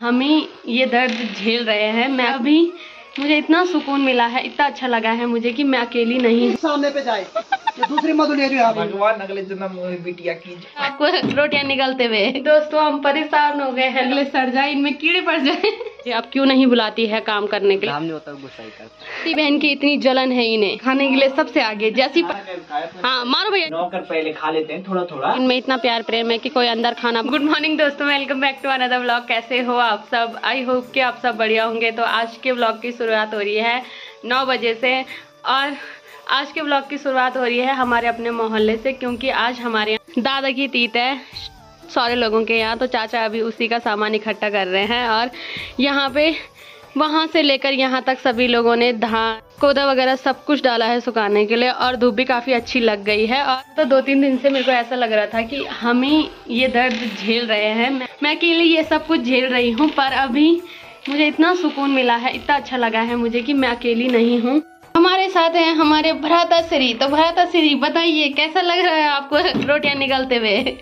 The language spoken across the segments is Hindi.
हम ही ये दर्द झेल रहे हैं। मैं अभी मुझे इतना सुकून मिला है, इतना अच्छा लगा है मुझे कि मैं अकेली नहीं। सामने पे जाए तो दूसरी मधु ले रही भगवान अगले जन्म में बिटिया की आपको रोटियां निकलते हुए। दोस्तों हम परेशान हो गए हैं, अगले सड़ जाए, इनमें कीड़े पड़ जाए। अब क्यों नहीं बुलाती है काम करने के लिए? नहीं होता गुस्सा ही करता। बहन की इतनी जलन है इन्हें, खाने के लिए सबसे आगे। जैसी हाँ मारो भैया, नौकर पहले खा लेते हैं थोड़ा थोड़ा। इनमें इतना प्यार प्रेम है कि कोई अंदर खाना। गुड मॉर्निंग दोस्तों, welcome back to another vlog. कैसे हो आप सब? आई होप कि आप सब बढ़िया होंगे। तो आज के व्लॉग की शुरुआत हो रही है 9 बजे से, और आज के व्लॉग की शुरुआत हो रही है हमारे अपने मोहल्ले से, क्योंकि आज हमारे यहाँ दादा की तीत है सारे लोगों के यहाँ। तो चाचा अभी उसी का सामान इकट्ठा कर रहे हैं, और यहाँ पे वहाँ से लेकर यहाँ तक सभी लोगों ने धान कोदा वगैरह सब कुछ डाला है सुखाने के लिए, और धूप भी काफ़ी अच्छी लग गई है। और तो 2-3 दिन से मेरे को ऐसा लग रहा था कि हम ही ये दर्द झेल रहे हैं। मैं अकेले ये सब कुछ झेल रही हूँ, पर अभी मुझे इतना सुकून मिला है, इतना अच्छा लगा है मुझे कि मैं अकेली नहीं हूँ। हमारे साथ हैं हमारे भ्राता श्री। तो भ्राता श्री बताइए कैसा लग रहा है आपको रोटियां निकलते हुए?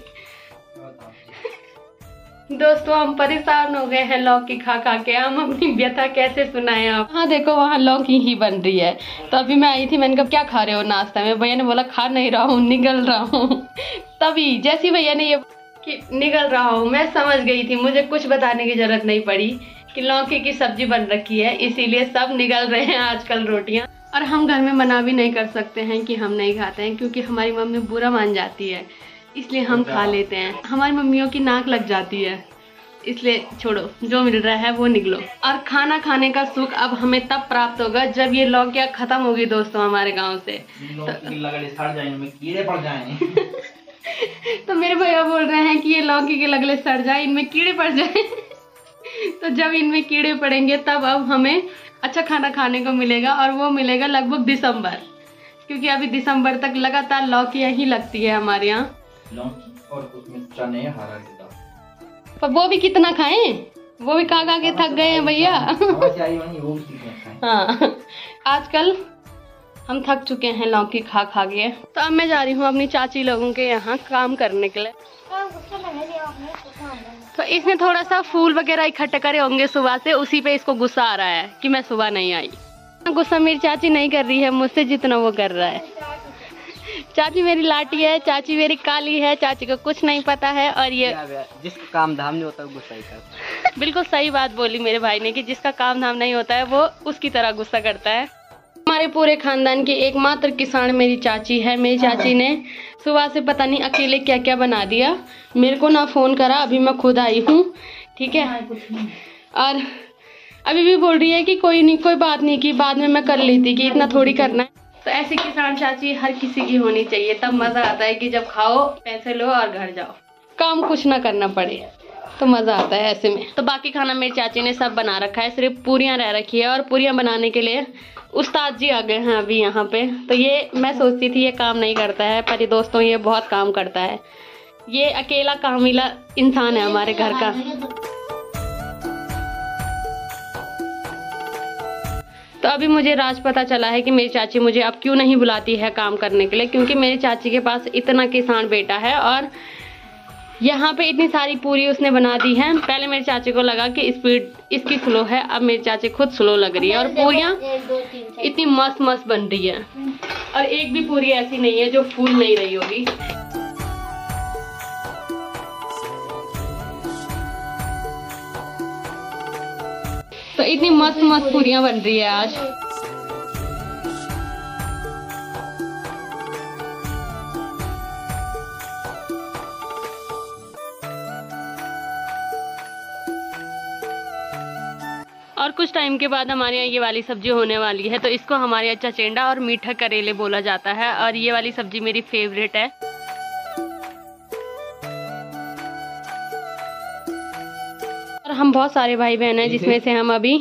दोस्तों हम परेशान हो गए हैं लौकी खा खा के। हम अपनी व्यथा कैसे सुनाएं आप? हाँ देखो वहाँ लौकी ही बन रही है। तो अभी मैं आई थी, मैंने कहा क्या खा रहे हो नाश्ता में? भैया ने बोला खा नहीं रहा हूँ, निगल रहा हूँ। तभी जैसी भैया ने ये कि निगल रहा हूँ, मैं समझ गई थी, मुझे कुछ बताने की जरूरत नहीं पड़ी कि लौकी की सब्जी बन रखी है, इसीलिए सब निगल रहे हैं आजकल रोटियाँ। और हम घर में मना भी नहीं कर सकते हैं कि हम नहीं खाते हैं, क्योंकि हमारी मम्मी बुरा मान जाती है, इसलिए हम खा लेते हैं। हमारी मम्मियों की नाक लग जाती है, इसलिए छोड़ो, जो मिल रहा है वो निकलो। और खाना खाने का सुख अब हमें तब प्राप्त होगा जब ये लौकियाँ खत्म होगी दोस्तों हमारे गाँव से। कीड़े पड़ जाए। तो मेरे भैया बोल रहे हैं कि ये लौकी के लगले सड़ जाए, इनमें कीड़े पड़ जाए। तो जब इनमें कीड़े पड़ेंगे तब अब हमें अच्छा खाना खाने को मिलेगा, और वो मिलेगा लगभग दिसंबर, क्योंकि अभी दिसंबर तक लगातार लौकियाँ ही लगती है हमारे यहाँ। और उसमें चने हरा पर वो भी कितना खाएं, वो भी खा खा के थक गए हैं भैया। हाँ आजकल हम थक चुके हैं लौकी खा खा के। तो अब मैं जा रही हूँ अपनी चाची लोगों के यहाँ काम करने के लिए। तो इसने थोड़ा सा फूल वगैरह इकट्ठे करे होंगे सुबह से, उसी पे इसको गुस्सा आ रहा है कि मैं सुबह नहीं आई। गुस्सा मेरी चाची नहीं कर रही है मुझसे जितना वो कर रहा है। चाची मेरी लाटी है, चाची मेरी काली है, चाची को कुछ नहीं पता है। और ये जिसका काम धाम नहीं होता गुस्सा ही करता। बिल्कुल सही बात बोली मेरे भाई ने कि जिसका काम धाम नहीं होता है वो उसकी तरह गुस्सा करता है। हमारे पूरे खानदान की एकमात्र किसान मेरी चाची है। मेरी चाची ने सुबह से पता नहीं अकेले क्या क्या बना दिया, मेरे को ना फोन करा, अभी मैं खुद आई हूँ, ठीक है। और अभी भी बोल रही है कि कोई नहीं, कोई बात नहीं, कि बाद में मैं कर लेती, कि इतना थोड़ी करना है। तो ऐसी किसान चाची हर किसी की होनी चाहिए, तब मजा आता है कि जब खाओ, पैसे लो और घर जाओ, काम कुछ ना करना पड़े, तो मजा आता है ऐसे में। तो बाकी खाना मेरी चाची ने सब बना रखा है, सिर्फ पूरियां रह रखी है, और पूरियां बनाने के लिए उस्ताद जी आ गए हैं अभी यहाँ पे। तो ये मैं सोचती थी ये काम नहीं करता है, पर ये दोस्तों ये बहुत काम करता है। ये अकेला कामिला इंसान है हमारे घर का। तो अभी मुझे राज पता चला है कि मेरी चाची मुझे अब क्यों नहीं बुलाती है काम करने के लिए, क्योंकि मेरी चाची के पास इतना किसान बेटा है, और यहाँ पे इतनी सारी पूरी उसने बना दी है। पहले मेरी चाची को लगा कि स्पीड इसकी स्लो है, अब मेरी चाची खुद स्लो लग रही है, और पूरियाँ इतनी मस्त मस्त बन रही है, और एक भी पूरी ऐसी नहीं है जो फूल नहीं रही होगी। तो इतनी मस्त मस्त पूरियां बन रही है आज। और कुछ टाइम के बाद हमारे यहाँ ये वाली सब्जी होने वाली है। तो इसको हमारे यहाँ चचेंडा और मीठा करेले बोला जाता है, और ये वाली सब्जी मेरी फेवरेट है। और हम बहुत सारे भाई बहन हैं, जिसमें से हम अभी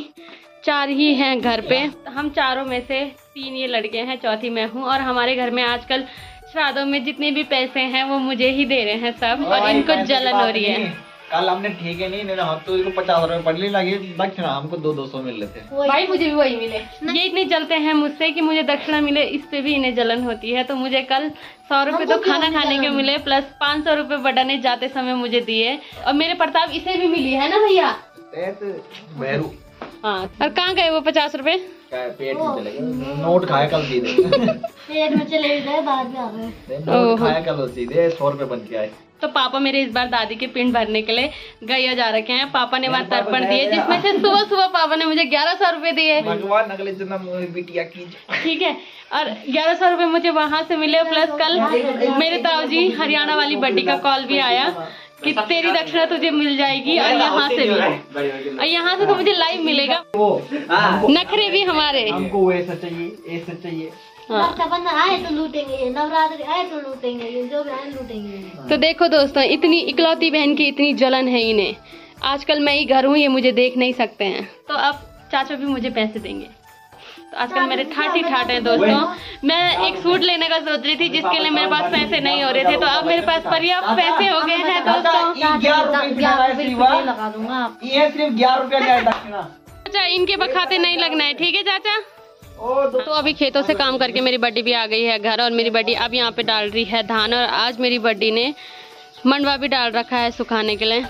4 ही हैं घर पे। हम चारों में से 3 ये लड़के हैं, चौथी मैं हूँ। और हमारे घर में आजकल श्राद्धों में जितने भी पैसे हैं वो मुझे ही दे रहे हैं सब, और इनको जलन हो रही है। कल हमने ठीक है नहीं हम तो इसको 50 रुपए पड़ने लगे, दक्षिणा हमको 200 मिल रहे थे। भाई मुझे भी वही मिले। ये इतने जलते हैं मुझसे कि मुझे दक्षिणा मिले, इस पे भी इन्हें जलन होती है। तो मुझे कल 100 रुपए तो खाना खाने के मिले, प्लस 500 रुपए बड़ा ने जाते समय मुझे दिए, और मेरे प्रताप इसे भी मिली है ना भैया। भैरू हाँ, और कहाँ गए वो 50 रुपए? पेट में चले गए, नोट खाया कल सीधे। पेट में चले गए, बाद में आ गए। नोट खाया कल सीधे 100 रुपए बन के आए। तो पापा मेरे इस बार दादी के पिंड भरने के लिए गया जा रखे हैं। पापा ने वहाँ तर्पण दिए, जिसमें से सुबह सुबह पापा ने मुझे 1100 रुपए दिए। भगवान अगले जन्म में बिटिया की। ठीक है, और 1100 रुपए मुझे वहाँ से मिले, प्लस कल मेरे ताऊ जी हरियाणा वाली बड्डी का कॉल भी आया कि तेरी दक्षिणा तुझे मिल जाएगी, और यहाँ से भी, और यहाँ से तो मुझे लाइव मिलेगा। नखरे भी हमारे, हमको ऐसा चाहिए, ऐसा चाहिए। रक्षाबंधन आए तो लूटेंगे, नवरात्रि आए तो लूटेंगे, जो भी आए लूटेंगे। तो देखो दोस्तों, इतनी इकलौती बहन की इतनी जलन है इन्हें। आजकल मैं ही घर हूँ, ये मुझे देख नहीं सकते हैं। तो अब चाचा भी मुझे पैसे देंगे। तो आजकल मेरे ठाट ही ठाट है दोस्तों। मैं एक सूट लेने का सोच रही थी, जिसके लिए मेरे पास पैसे नहीं हो रहे थे, तो अब मेरे पास पर्याप्त पैसे हो गए हैं दोस्तों। 11 लगा दूंगा। ये सिर्फ 11 रुपया का दक्षिणा। चाचा इनके बखाते नहीं लगना है, ठीक है चाचा? तो अभी खेतों से काम करके मेरी बड्डी भी आ गई है घर, और मेरी बड्डी अब यहाँ पे डाल रही है धान, और आज मेरी बड्डी ने मंडवा भी डाल रखा है सुखाने के लिए।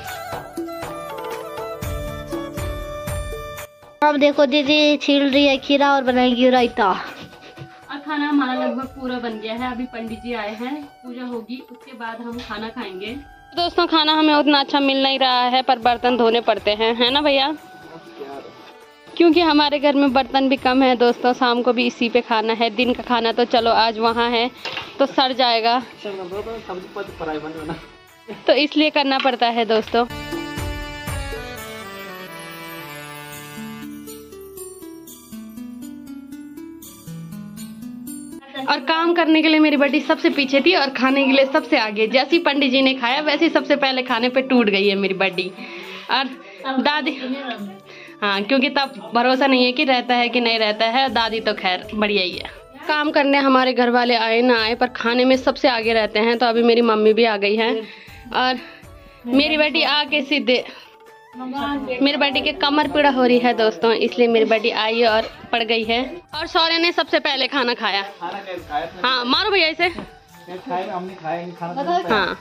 अब देखो दीदी छील रही है खीरा और बनाएगी रायता। और खाना हमारा लगभग पूरा बन गया है। अभी पंडित जी आए हैं, पूजा होगी, उसके बाद हम खाना खाएंगे। दोस्तों खाना हमें उतना अच्छा मिल नहीं रहा है, पर बर्तन धोने पड़ते हैं, है ना भैया? क्योंकि हमारे घर में बर्तन भी कम है दोस्तों। शाम को भी इसी पे खाना है, दिन का खाना तो चलो आज वहाँ है तो सड़ जाएगा, तो इसलिए करना पड़ता है दोस्तों। और काम करने के लिए मेरी बड्डी सबसे पीछे थी, और खाने के लिए सबसे आगे। जैसे ही पंडित जी ने खाया, वैसे ही सबसे पहले खाने पे टूट गई है मेरी बड्डी। और दादी, हाँ, क्योंकि तब भरोसा नहीं है कि रहता है कि नहीं रहता है। दादी तो खैर बढ़िया ही है। काम करने हमारे घर वाले आए ना आए, पर खाने में सबसे आगे रहते हैं। तो अभी मेरी मम्मी भी आ गई है, और मेरी बेटी आके सीधे, मेरी बेटी के कमर पीड़ा हो रही है दोस्तों, इसलिए मेरी बेटी आई और पड़ गई है। और सौरे ने सबसे पहले खाना खाया। हाँ मारो भैया इसे। हाँ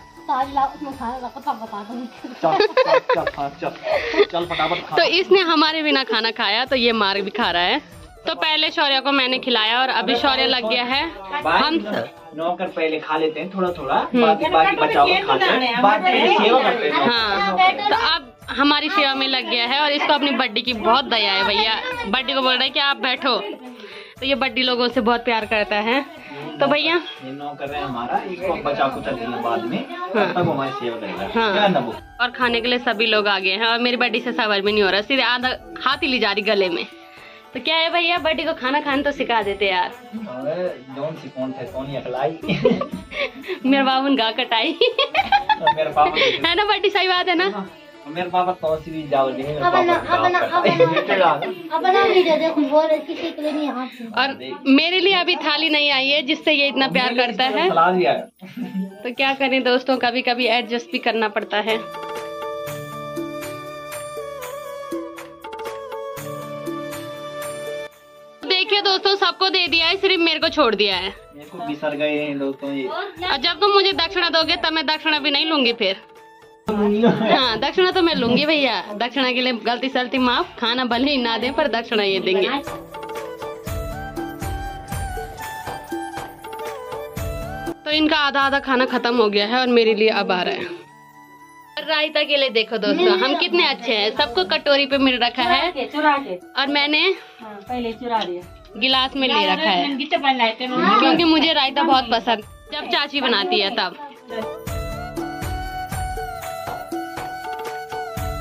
तो इसने हमारे बिना खाना खाया, तो ये मार भी खा रहा है। तो पहले शौर्य को मैंने खिलाया, और अभी शौर्य लग गया है। हम नौकर पहले खा लेते हैं थोड़ा थोड़ा, बाकी बचाओ खाते हैं, बाद में सेवा करते हैं। हाँ, तो अब हमारी सेवा में लग गया है, और इसको अपनी बड्डी की बहुत दया है भैया। बड्डी को बोल रहा है कि आप बैठो, तो ये बड्डी लोगों से बहुत प्यार करता है। तो भैया ये नौकर है हमारा, इसको बचा कुचल देना बाद में, तब हमारी सेवा करेगा। हाँ, और खाने के लिए सभी लोग आ गए हैं, और मेरी बड्डी से सबर भी नहीं हो रहा, सीधे आधा हाथ ही ले जा रही गले में। तो क्या है भैया, बड्डी को खाना खाना तो सिखा देते यार। मेरे बाबू गा कटाई है ना बड्डी, सही बात है ना? मेरे पापा तो भी जाओगे। और मेरे लिए अभी थाली नहीं आई है, जिससे ये इतना प्यार करता है। तो क्या करें दोस्तों, कभी कभी एडजस्ट भी करना पड़ता है। देखिए दोस्तों, सबको दे दिया है, सिर्फ मेरे को छोड़ दिया है। मेरे को बिसर गए हैं दोस्तों ये। और जब तुम मुझे दक्षिणा दोगे, तब मैं दक्षिणा भी नहीं लूंगी फिर। हाँ, दक्षिणा तो मैं लूंगी भैया। दक्षिणा के लिए गलती सलती माफ, खाना भले ही ना दे पर दक्षिणा ये देंगे। तो इनका आधा आधा खाना खत्म हो गया है, और मेरे लिए अब आ रहा है। रायता के लिए देखो दोस्तों, हम कितने अच्छे हैं। सबको कटोरी पे मिल रखा है, और मैंने पहले चुरा दिया, गिलास में ले रखा है, क्योंकि मुझे रायता बहुत पसंद, जब चाची बनाती है तब।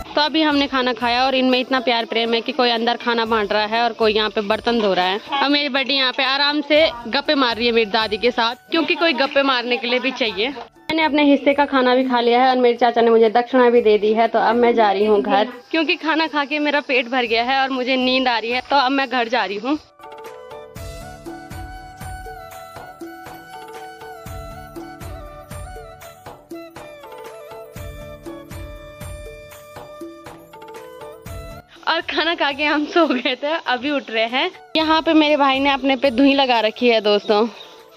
तो अभी हमने खाना खाया, और इनमें इतना प्यार प्रेम है कि कोई अंदर खाना बांट रहा है, और कोई यहाँ पे बर्तन धो रहा है। और मेरी बड्डी यहाँ पे आराम से गप्पे मार रही है मेरी दादी के साथ, क्योंकि कोई गप्पे मारने के लिए भी चाहिए। मैंने अपने हिस्से का खाना भी खा लिया है, और मेरे चाचा ने मुझे दक्षिणा भी दे दी है। तो अब मैं जा रही हूँ घर, क्योंकि खाना खा के मेरा पेट भर गया है और मुझे नींद आ रही है। तो अब मैं घर जा रही हूँ। और खाना खा के हम सो गए थे, अभी उठ रहे हैं। यहाँ पे मेरे भाई ने अपने पे धुई लगा रखी है दोस्तों,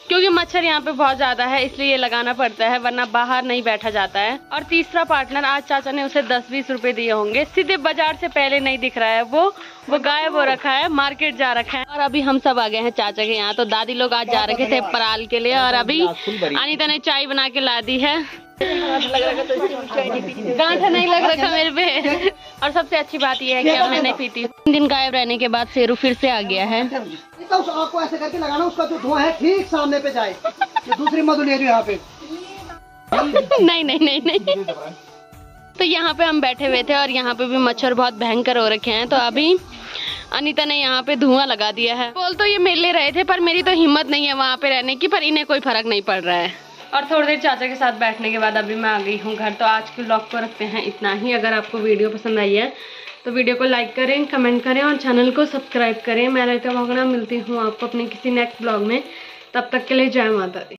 क्योंकि मच्छर यहाँ पे बहुत ज्यादा है इसलिए ये लगाना पड़ता है, वरना बाहर नहीं बैठा जाता है। और तीसरा पार्टनर आज चाचा ने उसे 10-20 रुपए दिए होंगे, सीधे बाजार से पहले नहीं दिख रहा है, वो गायब हो रखा है, मार्केट जा रखा है। और अभी हम सब आ गए हैं चाचा के यहाँ। तो दादी लोग आज जा रखे थे पराल के लिए और अभी अनीता ने चाय बना के ला दी है। गांठ नहीं लग रखा मेरे पे। और सबसे अच्छी बात यह है कि अब मैं नहीं पीती। 3 दिन गायब रहने के बाद शेरू फिर से आ गया है। तो उस आग को ऐसे करके लगाना, उसका जो धुआं है ठीक सामने पे जाए। ये दूसरी मधु ले रही यहाँ पे। नहीं नहीं नहीं नहीं। तो यहाँ पे हम बैठे हुए थे और यहाँ पे भी मच्छर बहुत भयंकर हो रखे हैं। तो अभी अनीता ने यहाँ पे धुआं लगा दिया है। बोल तो ये मेरे ले रहे थे पर मेरी तो हिम्मत नहीं है वहाँ पे रहने की, पर इन्हें कोई फर्क नहीं पड़ रहा है। और थोड़ी देर चाचा के साथ बैठने के बाद अभी मैं आ गई हूँ घर। तो आज के व्लॉग को रखते हैं इतना ही। अगर आपको वीडियो पसंद आई है तो वीडियो को लाइक करें, कमेंट करें और चैनल को सब्सक्राइब करें। मैं ललिता भागना मिलती हूँ आपको अपने किसी नेक्स्ट व्लॉग में। तब तक के लिए जय माता दी।